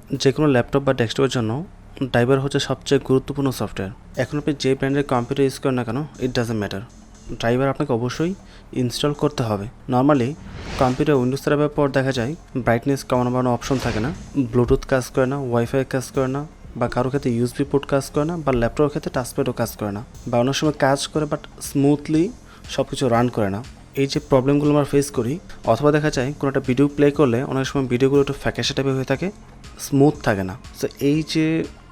যে কোনো ল্যাপটপ বা ডেস্কটপের জন্য ড্রাইভার হচ্ছে সবচেয়ে গুরুত্বপূর্ণ সফটওয়্যার। এখন আপনি যে ব্র্যান্ডের কম্পিউটার ইউজ করেন না কেন, ইট ডাজন্ট ম্যাটার, ড্রাইভার আপনাকে অবশ্যই ইনস্টল করতে হবে। নর্মালি কম্পিউটার উইন্ডোজ চালাবার পর দেখা যায় ব্রাইটনেস কমানো বাড়ানো অপশন থাকে না, ব্লুটুথ কাজ করে না, ওয়াইফাই কাজ করে না, বা কারোর ক্ষেত্রে ইউএসবি পোর্ট কাজ করে না, বা ল্যাপটপের ক্ষেত্রে টাচপ্যাডও কাজ করে না, বা অনেক সময় কাজ করে বাট স্মুথলি সব কিছু রান করে না। এই যে প্রবলেমগুলো আমরা ফেস করি, অথবা দেখা যায় কোনো একটা ভিডিও প্লে করলে অনেক সময় ভিডিওগুলো একটু ফ্যাকাশে টাইপের হয়ে থাকে, স্মুথ থাকে না। সো এই যে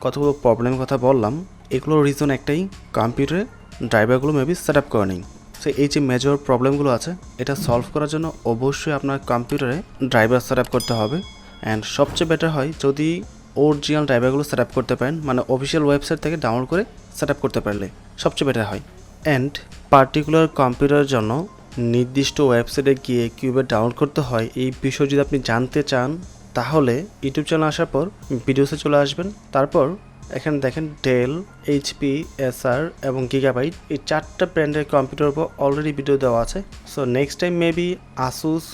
কতগুলো প্রবলেমের কথা বললাম, এগুলোর রিজন একটাই, কম্পিউটারে ড্রাইভারগুলো মেবি সেট আপ করে নেই। সো এই যে মেজর প্রবলেমগুলো আছে, এটা সলভ করার জন্য অবশ্যই আপনার কম্পিউটারে ড্রাইভার সেট আপ করতে হবে। অ্যান্ড সবচেয়ে বেটার হয় যদি অরিজিনাল ড্রাইভারগুলো সেট আপ করতে পারেন, মানে অফিসিয়াল ওয়েবসাইট থেকে ডাউনলোড করে সেট আপ করতে পারলে সবচেয়ে বেটার হয়। অ্যান্ড পার্টিকুলার কম্পিউটারের জন্য নির্দিষ্ট ওয়েবসাইটে গিয়ে কীভাবে ডাউনলোড করতে হয় এই বিষয় যদি আপনি জানতে চান, তাহলে ইউটিউব চ্যানেল আসার পর ভিডিওসে চলে আসবেন। তারপর এখানে দেখেন ডেল, এইচপি, এসআর এবং গিগাবাইট, এই 4টা ব্র্যান্ডের কম্পিউটারের উপর অলরেডি ভিডিও দেওয়া আছে। So next time maybe Asus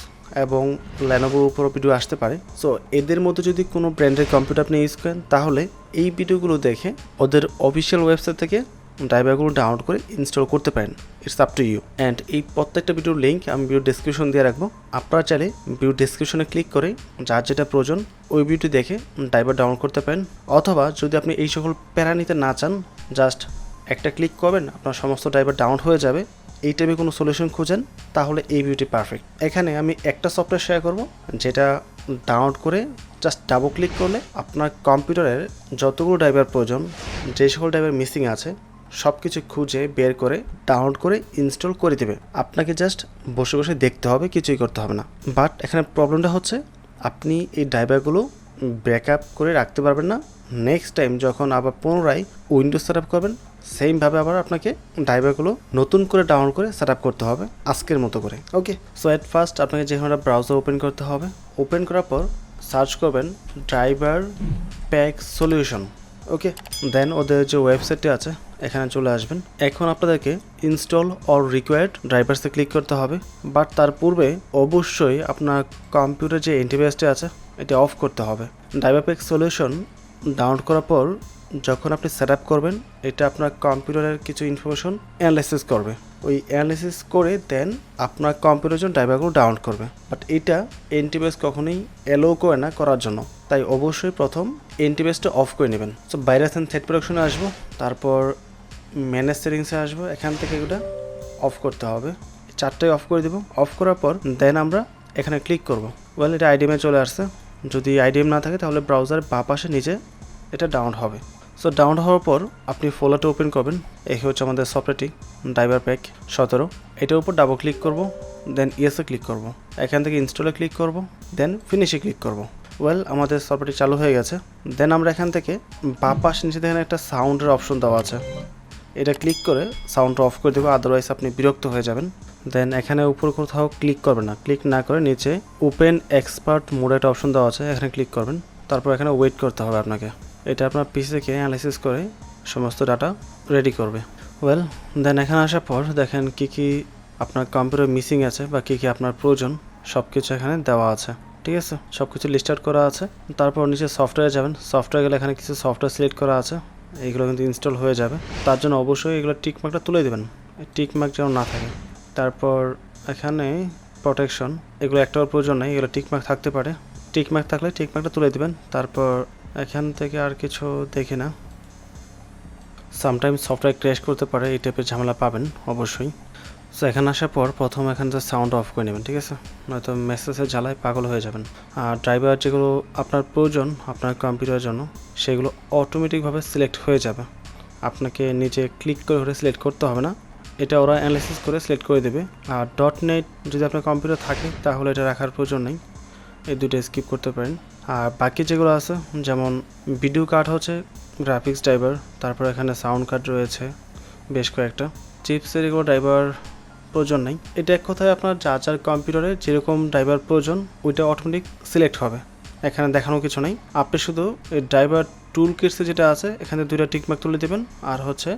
এবং লেনোভোর উপরও ভিডিও আসতে পারে। সো এদের মধ্যে যদি কোনো ব্র্যান্ডের কম্পিউটার আপনি ইউজ করেন, তাহলে এই ভিডিওগুলো দেখে ওদের অফিসিয়াল ওয়েবসাইট থেকে ড্রাইভারগুলো ডাউনলোড করে ইনস্টল করতে পারেন। It's up to you. And এই প্রত্যেকটা ভিডিওর লিঙ্ক আমি ভিডিও ডেসক্রিপশন দিয়ে রাখবো। আপনারা চাইলে ভিডিও ডেসক্রিপশনে ক্লিক করে যার যেটা প্রয়োজন ওই ভিডিওটি দেখে ড্রাইভার ডাউনলোড করতে পারেন। অথবা যদি আপনি এই সকল প্যারা নিতে না চান, জাস্ট একটা ক্লিক করবেন, আপনার সমস্ত ড্রাইভার ডাউনলোড হয়ে যাবে, এই টাইপের কোনো সলিউশন খুঁজেন, তাহলে এই ভিডিওটি পারফেক্ট। এখানে আমি একটা সফটওয়্যার শেয়ার করব, যেটা ডাউনলোড করে জাস্ট ডাবল ক্লিক করলে আপনার কম্পিউটারের যতগুলো ড্রাইভার প্রয়োজন, যে সকল ড্রাইভার মিসিং আছে, সব কিছু খুঁজে বের করে ডাউনলোড করে ইনস্টল করে দেবে। আপনাকে জাস্ট বসে বসে দেখতে হবে, কিছুই করতে হবে না। বাট এখানে প্রবলেমটা হচ্ছে আপনি এই ড্রাইভারগুলো ব্যাকআপ করে রাখতে পারবেন না। নেক্সট টাইম যখন আবার পুনরায় উইন্ডোজ সেট আপ করবেন, সেমভাবে আবার আপনাকে ড্রাইভারগুলো নতুন করে ডাউনলোড করে সেট আপ করতে হবে আজকের মতো করে। ওকে, সো অ্যাট ফার্স্ট আপনাকে যে কোনো একটা ব্রাউজার ওপেন করতে হবে। ওপেন করার পর সার্চ করবেন ড্রাইভার প্যাক সলিউশন। ওকে, দেন ওদের যে ওয়েবসাইটটি আছে এখানে চলে আসবেন। এখন আপনাদেরকে ইনস্টল অর রিকোয়ার্ড ড্রাইভার্সে ক্লিক করতে হবে। বাট তার পূর্বে অবশ্যই আপনার কম্পিউটার যে ইন্টারফেসটি আছে এটা অফ করতে হবে। ড্রাইভারপ্যাক সলিউশন ডাউনলোড করার পর যখন আপনি সেট আপ করবেন, এটা আপনার কম্পিউটারের কিছু ইনফরমেশন অ্যানালাইসিস করবে। ওই অ্যানালাইসিস করে দেন আপনার কম্পিউটারের জন্য ড্রাইভারগুলো ডাউনলোড করবে। বাট এটা অ্যান্টিভাইরাস কখনোই অ্যালাউ করে না করার জন্য, তাই অবশ্যই প্রথম অ্যান্টিভাইরাসটা অফ করে নেবেন। সো ভাইরাস অ্যান্ড থ্রেট প্রোটেকশনে আসবো, তারপর ম্যানেজ সেটিংসে আসবো, এখান থেকে এগুলো অফ করতে হবে। 4টাই অফ করে দেবো। অফ করার পর দেন আমরা এখানে ক্লিক করব। ওয়েল, এটা আইডিএমে চলে আসছে। যদি আইডিএম না থাকে তাহলে ব্রাউজারের বাঁ পাশে নিচে এটা ডাউনলোড হবে। সো ডাউনলোড হওয়ার পর আপনি ফোল্ডারটা ওপেন করবেন। এই হচ্ছে আমাদের সফটওয়্যারটি, ড্রাইভারপ্যাক 17। এটার উপর ডাবল ক্লিক করব, দেন ইয়েসে ক্লিক করব, এখান থেকে ইনস্টলে ক্লিক করব, দেন ফিনিশে ক্লিক করব। ওয়েল, আমাদের সফটওয়্যারটি চালু হয়ে গেছে। দেন আমরা এখান থেকে বাঁ পাশে নিচে দেখেন একটা সাউন্ডের অপশন দেওয়া আছে, এটা ক্লিক করে সাউন্ডটা অফ করে দেবো, আদারওয়াইজ আপনি বিরক্ত হয়ে যাবেন। দেন এখানে উপর কোথাও ক্লিক করবেন না, ক্লিক না করে নিচে ওপেন এক্সপার্ট মোড একটা অপশন দেওয়া আছে, এখানে ক্লিক করবেন। তারপর এখানে ওয়েট করতে হবে আপনাকে। এটা আপনার পিসি থেকে অ্যানালাইসিস করে সমস্ত ডাটা রেডি করবে। ওয়েল, দেন এখানে আসার পর দেখেন কী কী আপনার কম্পিউটার মিসিং আছে বা কী কী আপনার প্রয়োজন, সব কিছু এখানে দেওয়া আছে। ঠিক আছে, সব কিছু লিস্ট আউট করা আছে। তারপর নিচে সফটওয়্যারে যাবেন। সফটওয়্যার গেলে এখানে কিছু সফটওয়্যার সিলেক্ট করা আছে, এইগুলো কিন্তু ইনস্টল হয়ে যাবে। তার জন্য অবশ্যই এগুলো টিকমার্কটা তুলে দেবেন, টিকমার্ক যেন না থাকে। তারপর এখানে প্রোটেকশন, এগুলো একটাও প্রয়োজন নেই, এগুলো টিকমার্ক থাকতে পারে, টিকমার্ক থাকলে টিকমার্কটা তুলে দেবেন। তারপর এখান থেকে আর কিছু দেখি না, সামটাইমস সফটওয়্যার ক্র্যাশ করতে পারে, এই টাইপের ঝামেলা পাবেন অবশ্যই। সো এখানে আসার পর প্রথম এখান থেকে সাউন্ড অফ করে নেবেন, ঠিক আছে, নয়তো মেসেজের জ্বালায় পাগল হয়ে যাবেন। আর ড্রাইভার যেগুলো আপনার প্রয়োজন আপনার কম্পিউটারের জন্য, সেগুলো অটোমেটিকভাবে সিলেক্ট হয়ে যাবে, আপনাকে নিচে ক্লিক করে সিলেক্ট করতে হবে না, এটা ওরা অ্যানালাইসিস করে সিলেক্ট করে দেবে। আর .NET যদি আপনার কম্পিউটার থাকে তাহলে এটা রাখার প্রয়োজন নেই, এই দুটো স্কিপ করতে পারেন। আর বাকি যেগুলো আছে, যেমন ভিডিও কার্ড হচ্ছে গ্রাফিক্স ড্রাইভার, তারপর এখানে সাউন্ড কার্ড রয়েছে বেশ কয়েকটা, চিপসের এগুলো ড্রাইভার প্রয়োজন নেই। এটা এক কথায় আপনার যার কম্পিউটারে যেরকম ড্রাইভার প্রয়োজন ওইটা অটোমেটিক সিলেক্ট হবে, এখানে দেখানো কিছু নেই। আপনি শুধু এই ড্রাইভার টুল কিটসে যেটা আছে এখানে 2টা টিকমার্ক তুলে দেবেন, আর হচ্ছে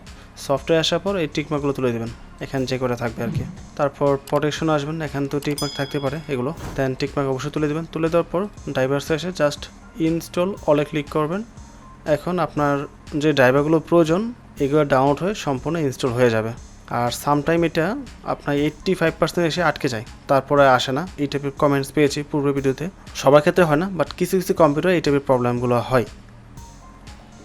সফটওয়্যার আসার পর এই টিকমার্কগুলো তুলে দেবেন, এখানে যে করে থাকবে আর কি। তারপর প্রোটেকশন আসবেন, এখানে তো টিকমার্ক থাকতে পারে এগুলো, দেন টিকমার্ক অবশ্যই তুলে দেবেন। তুলে দেওয়ার পর ড্রাইভার্সে এসে জাস্ট ইনস্টল অলে ক্লিক করবেন। এখন আপনার যে ড্রাইভারগুলো প্রয়োজন এগুলো ডাউনলোড হয়ে সম্পূর্ণ ইনস্টল হয়ে যাবে। আর সামটাইম এটা আপনার 85% এসে আটকে যায়, তারপরে আসে না। এই টাইপের কমেন্টস পেয়েছি পূর্ব ভিডিওতে। সবার ক্ষেত্রে হয় না, বাট কিছু কিছু কম্পিউটার এই টাইপের প্রবলেমগুলো হয়।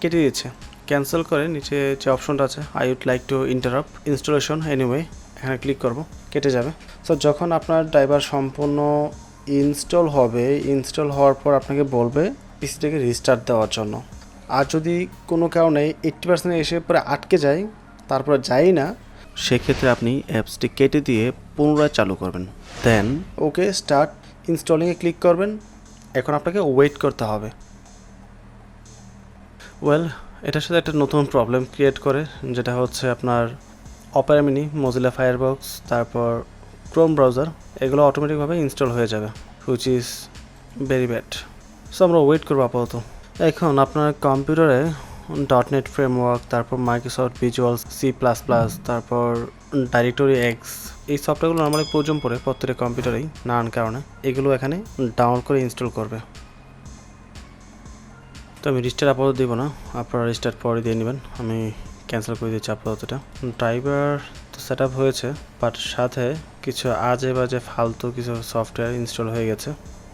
কেটে দিয়েছে। ক্যান্সেল করে নিচে যে অপশনটা আছে I would like to interrupt installation anyway, এখানে ক্লিক করব, কেটে যাবে। সো যখন আপনার ড্রাইভার সম্পূর্ণ ইনস্টল হবে, ইনস্টল হওয়ার পর আপনাকে বলবে পিসিটাকে রিস্টার্ট দেওয়ার জন্য। আর যদি কোনো কারণে 80% এসে পরে আটকে যায়, তারপরে যাই না, সেক্ষেত্রে আপনি অ্যাপসটি কেটে দিয়ে পুনরায় চালু করবেন। দেন ওকে স্টার্ট ইনস্টলিংয়ে ক্লিক করবেন। এখন আপনাকে ওয়েট করতে হবে। ওয়েল, এটার সাথে একটা নতুন প্রবলেম ক্রিয়েট করে, যেটা হচ্ছে আপনার অপেরা মিনি, মজিলা ফায়ারবক্স, তারপর ক্রোম ব্রাউজার, এগুলো অটোমেটিকভাবে ইনস্টল হয়ে যাবে, which is very bad. So আমরা ওয়েট করবো আপাতত। এখন আপনার কম্পিউটারে .NET ফ্রেমওয়ার্ক, তারপর মাইক্রোসফট ভিজুয়াল, C++, তারপর ডাইরেক্টরি এক্স, এই সফটওয়্যারগুলো নর্মালি প্রয়োজন পড়ে প্রত্যেকটা কম্পিউটারেই নানান কারণে। এগুলো এখানে ডাউনলোড করে ইনস্টল করবে। তো আমি রিস্টার্ট আপাতত দিব না, আপনারা রিস্টার্ট পরে দিয়ে নেবেন। আমি ক্যান্সেল করে দিচ্ছি আপাততটা। ড্রাইভার তো সেট আপ হয়েছে, বাট সাথে কিছু আজে বাজে ফালতু কিছু সফটওয়্যার ইনস্টল হয়ে গেছে,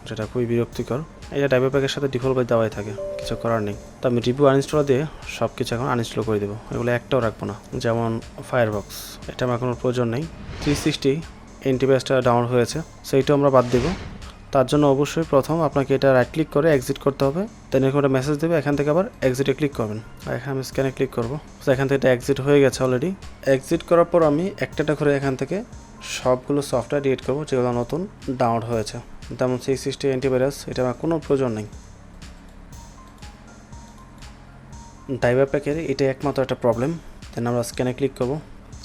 যেটা খুবই বিরক্তিকর। এটা ড্রাইভার প্যাকের সাথে ডিফল্ট বাই দেওয়াই থাকে, কিছু করার নেই। তো আমি রিভিউ আনইনস্টল দিয়ে সব কিছু এখন আনইনস্টল করে দেবো। এগুলো একটাও রাখবো না। যেমন ফায়ারবক্স, এটা আমার কোনো প্রয়োজন নেই। 360 এন্টিভাইরাসটা ডাউনলোড হয়েছে, সেইটাও আমরা বাদ দেবো। তার জন্য অবশ্যই প্রথম আপনাকে এটা রাইট ক্লিক করে এক্সিট করতে হবে। দেন এরকম একটা মেসেজ দেবে, এখান থেকে আবার এক্সিটে ক্লিক করবেন। এখানে আমি স্ক্যানে ক্লিক করবো। তো এখান থেকে এটা এক্সিট হয়ে গেছে অলরেডি। এক্সিট করার পর আমি একটা করে এখান থেকে সবগুলো সফটওয়্যার ডিলিট করবো যেগুলো নতুন ডাউনলোড হয়েছে। যেমন 360 অ্যান্টিভাইরাস, এটা আমার কোনো প্রয়োজন নেই। ড্রাইভার প্যাকের এটাই একমাত্র একটা প্রবলেম। দেন আমরা স্ক্যানে ক্লিক করব।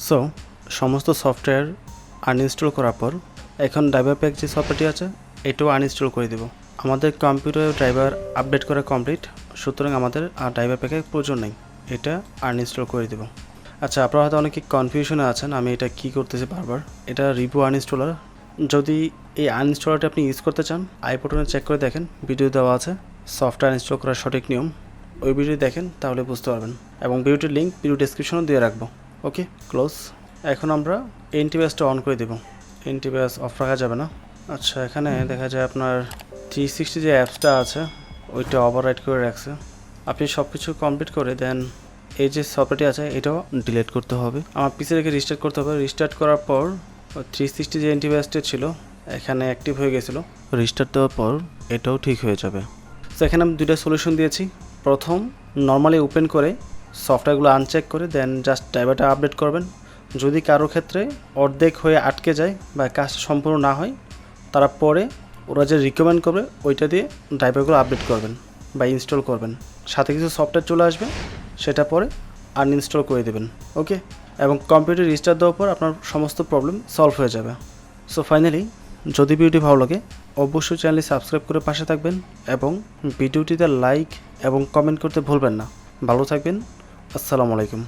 সো সমস্ত সফটওয়্যার আনইনস্টল করার পর এখন ড্রাইভার প্যাক যে সফটওয়্যারটি আছে এটাও আনইনস্টল করে দেব। আমাদের কম্পিউটারে ড্রাইভার আপডেট করা কমপ্লিট, সুতরাং আমাদের আর ড্রাইভার প্যাকের প্রয়োজন নেই, এটা আনইনস্টল করে দেব। আচ্ছা, আপনারা হয়তো অনেকে কনফিউশনে আছেন আমি এটা কি করতেছি বারবার। এটা রিভু আনইনস্টলার। যদি এই আনইনস্টলারটা আপনি ইউজ করতে চান, আই বাটনে চেক করে দেখেন, ভিডিও দেওয়া আছে সফটওয়্যার ইনস্টল করার সঠিক নিয়ম। ওই ভিডিও দেখেন, তাহলে বুঝতে পারবেন। এবং ভিডিওটির লিঙ্ক ভিডিও ডেসক্রিপশনও দিয়ে রাখবো। ওকে, ক্লোজ। এখন আমরা অ্যান্টিভাইরাসটা অন করে দেবো। অ্যান্টিভাইরাস অফ রাখা যাবে না। আচ্ছা, এখানে দেখা যায় আপনার 360 যে অ্যাপসটা আছে ওইটা ওভাররাইট করে রাখছে। আপনি সব কিছু কমপ্লিট করে দেন এই যে সফটওয়্যারটি আছে এটাও ডিলিট করতে হবে। আমার পিসি রেখে রিস্টার্ট করতে হবে। রিস্টার্ট করার পর 360 যে অ্যান্টিভাইরাসটা ছিল এখানে অ্যাক্টিভ হয়ে গেছিলো। রিস্টার্ট দেওয়ার পর এটাও ঠিক হয়ে যাবে। তো এখানে আমি দুইটা সলিউশন দিয়েছি। প্রথম, নর্মালি ওপেন করে সফটওয়্যারগুলো আনচেক করে দেন জাস্ট ড্রাইভারটা আপডেট করবেন। যদি কারো ক্ষেত্রে অর্ধেক হয়ে আটকে যায় বা কাজটা সম্পূর্ণ না হয়, তারা পরে ওরা যে রিকমেন্ড করবে ওইটা দিয়ে ড্রাইভারগুলো আপডেট করবেন বা ইনস্টল করবেন। সাথে কিছু সফটওয়্যার চলে আসবে, সেটা পরে আনইনস্টল করে দেবেন। ওকে, এবং কম্পিউটার রিস্টার্ট দেওয়ার পর আপনার সমস্ত প্রবলেম সলভ হয়ে যাবে। সো ফাইনালি, যদি ভিডিওটি ভালো লাগে অবশ্যই চ্যানেলটি সাবস্ক্রাইব করে পাশে থাকবেন এবং ভিডিওটিতে লাইক এবং কমেন্ট করতে ভুলবেন না। ভালো থাকবেন। আসসালামু আলাইকুম।